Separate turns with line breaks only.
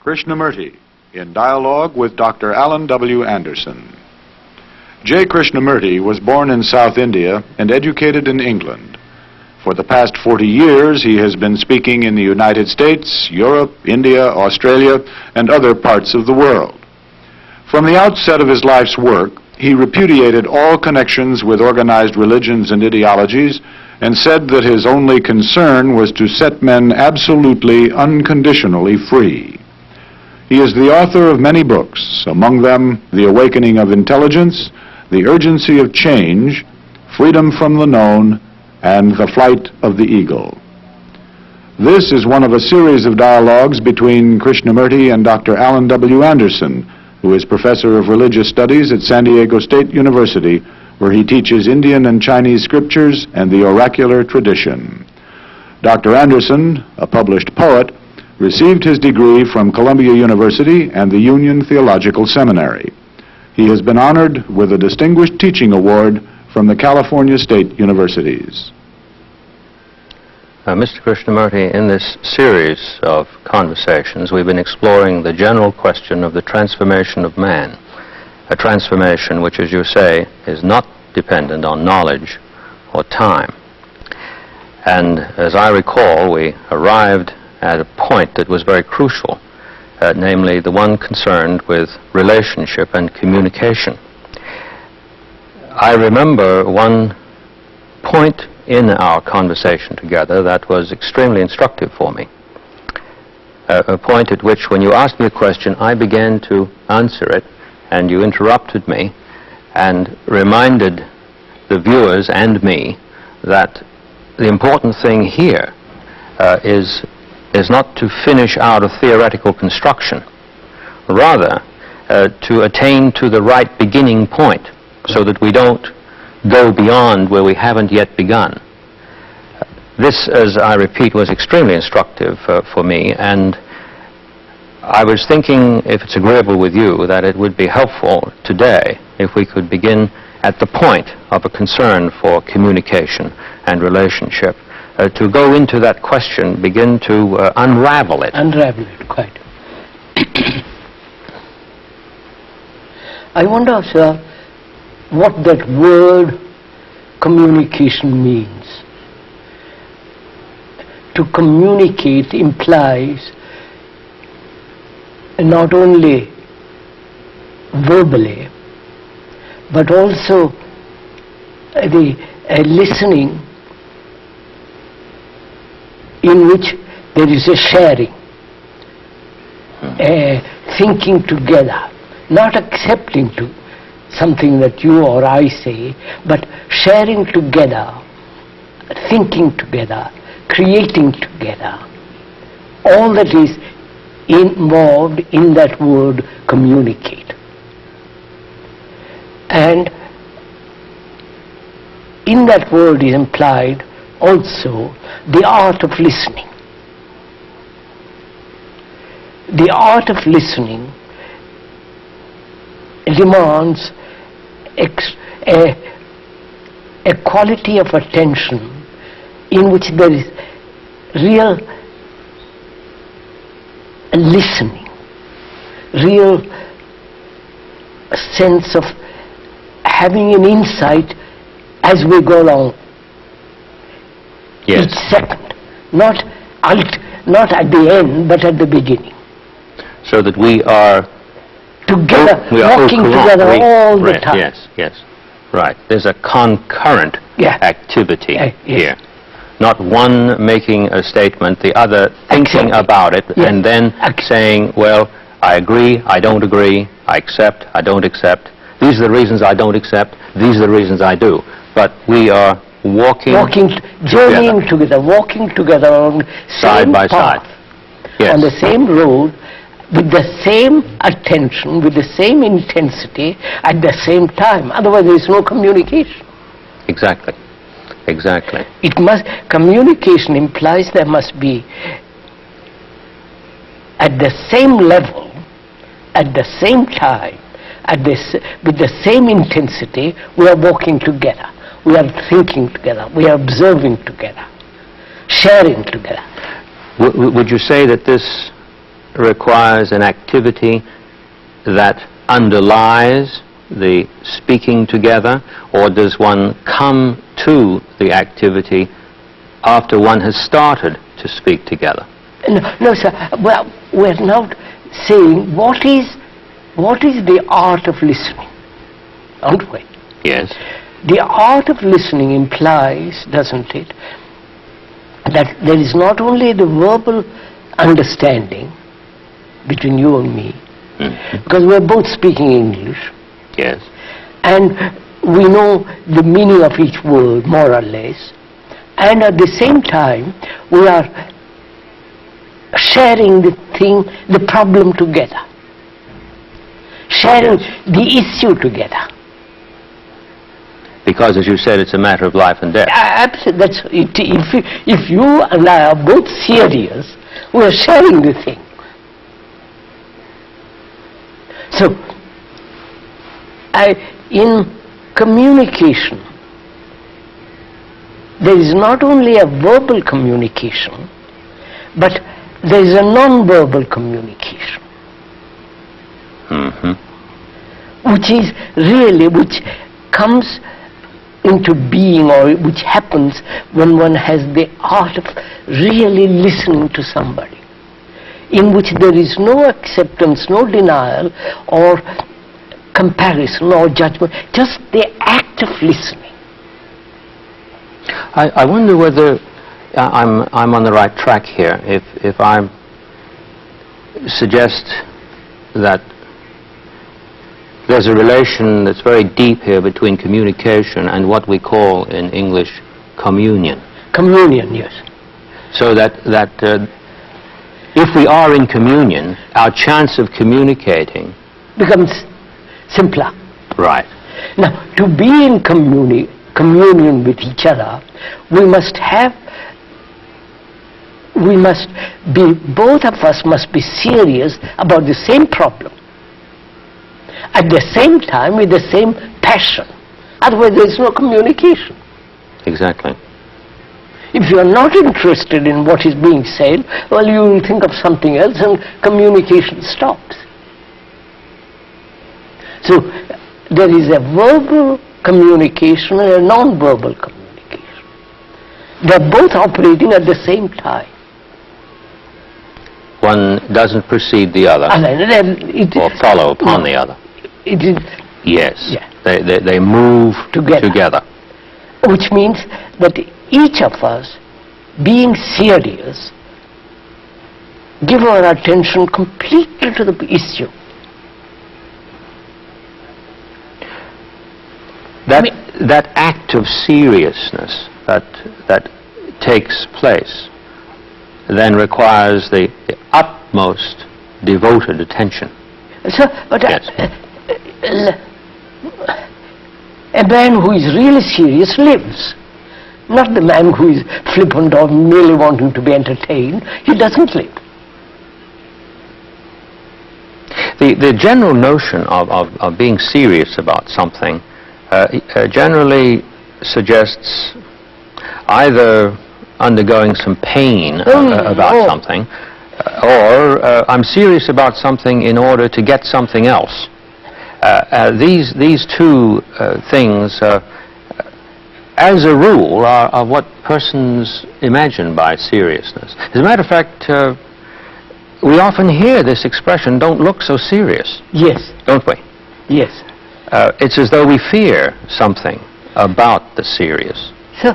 Krishnamurti, in dialogue with Dr. Alan W. Anderson. J. Krishnamurti was born in South India and educated in England. For the past 40 years, he has been speaking in the United States, Europe, India, Australia, and other parts of the world. From the outset of his life's work, he repudiated all connections with organized religions and ideologies and said that his only concern was to set men absolutely, unconditionally free. He is the author of many books, among them The Awakening of Intelligence, The Urgency of Change, Freedom from the Known, and The Flight of the Eagle. This is one of a series of dialogues between Krishnamurti and Dr. Alan W. Anderson, who is Professor of Religious Studies at San Diego State University, where he teaches Indian and Chinese scriptures and the oracular tradition. Dr. Anderson, a published poet, received his degree from Columbia University and the Union Theological Seminary. He has been honored with a Distinguished Teaching Award from the California State Universities.
Mr. Krishnamurti, in this series of conversations, we've been exploring the general question of the transformation of man, a transformation which, as you say, is not dependent on knowledge or time. And as I recall, we arrived at a point that was very crucial, namely the one concerned with relationship and communication. I remember one point in our conversation together that was extremely instructive for me, a point at which, when you asked me a question, I began to answer it, and you interrupted me and reminded the viewers and me that the important thing here is not to finish out a theoretical construction, rather to attain to the right beginning point so that we don't go beyond where we haven't yet begun. This, as I repeat, was extremely instructive for me, and I was thinking, if it's agreeable with you, that it would be helpful today if we could begin at the point of a concern for communication and relationship, to go into that question, begin to unravel it.
Unravel it, quite. I wonder, sir, what that word communication means. To communicate implies not only verbally, but also the listening, in which there is a sharing, thinking together, not accepting to something that you or I say, but sharing together, thinking together, creating together. All that is involved in that word communicate. And in that word is implied also the art of listening. The art of listening demands a quality of attention in which there is real listening, real sense of having an insight as we go along.
Yes.
Each second, not at the end, but at the beginning.
So that we are
together, walking together all the time.
Yes, yes, right. There's a concurrent activity here. Not one making a statement, the other thinking about it, and then saying, well, I agree, I don't agree, I accept, I don't accept. These are the reasons I don't accept, these are the reasons I do. But we are journeying together, walking together on the same path, side. On the same road, with the same attention, with the same intensity, at the same time. Otherwise there is no communication. Exactly. Exactly.
Communication implies there must be, at the same level, at the same time, with the same intensity, we are walking together, we are thinking together, we are observing together, sharing together.
Would you say that this requires an activity that underlies the speaking together, or does one come to the activity after one has started to speak together?
No, sir. Well, we're now saying what is the art of listening, aren't we?
Yes.
The art of listening implies, doesn't it, that there is not only the verbal understanding between you and me, because we're both speaking English,
Yes.
and we know the meaning of each word, more or less, and at the same time, we are sharing the problem together, sharing the issue together.
Because, as you said, it's a matter of life and death.
Absolutely. That's if you and I are both serious, we are sharing the thing. So, in communication, there is not only a verbal communication, but there is a non-verbal communication, which comes into being, or which happens when one has the art of really listening to somebody, in which there is no acceptance, no denial, or comparison, or judgment, just the act of listening.
I wonder whether I'm on the right track here, if I suggest that there's a relation that's very deep here between communication and what we call in English communion.
Communion, yes.
So that if we are in communion, our chance of communicating
becomes simpler.
Right.
Now, to be in communion with each other, both of us must be serious about the same problem, at the same time with the same passion. Otherwise there is no communication.
Exactly.
If you are not interested in what is being said, well, you will think of something else and communication stops. So there is a verbal communication and a non-verbal communication. They are both operating at the same time.
One doesn't precede the other or follow upon the other.
It is,
yes.
Yeah.
They move together.
Which means that each of us, being serious, give our attention completely to the issue.
That act of seriousness that takes place then requires the utmost devoted attention.
So, but
Yes.
A man who is really serious lives. Not the man who is flippant or merely wanting to be entertained. He doesn't live.
The general notion of being serious about something generally suggests either undergoing some pain about something, or I'm serious about something in order to get something else. These two things, as a rule, are what persons imagine by seriousness. As a matter of fact, we often hear this expression, "Don't look so serious."
Yes.
Don't we?
Yes.
It's as though we fear something about the serious.
So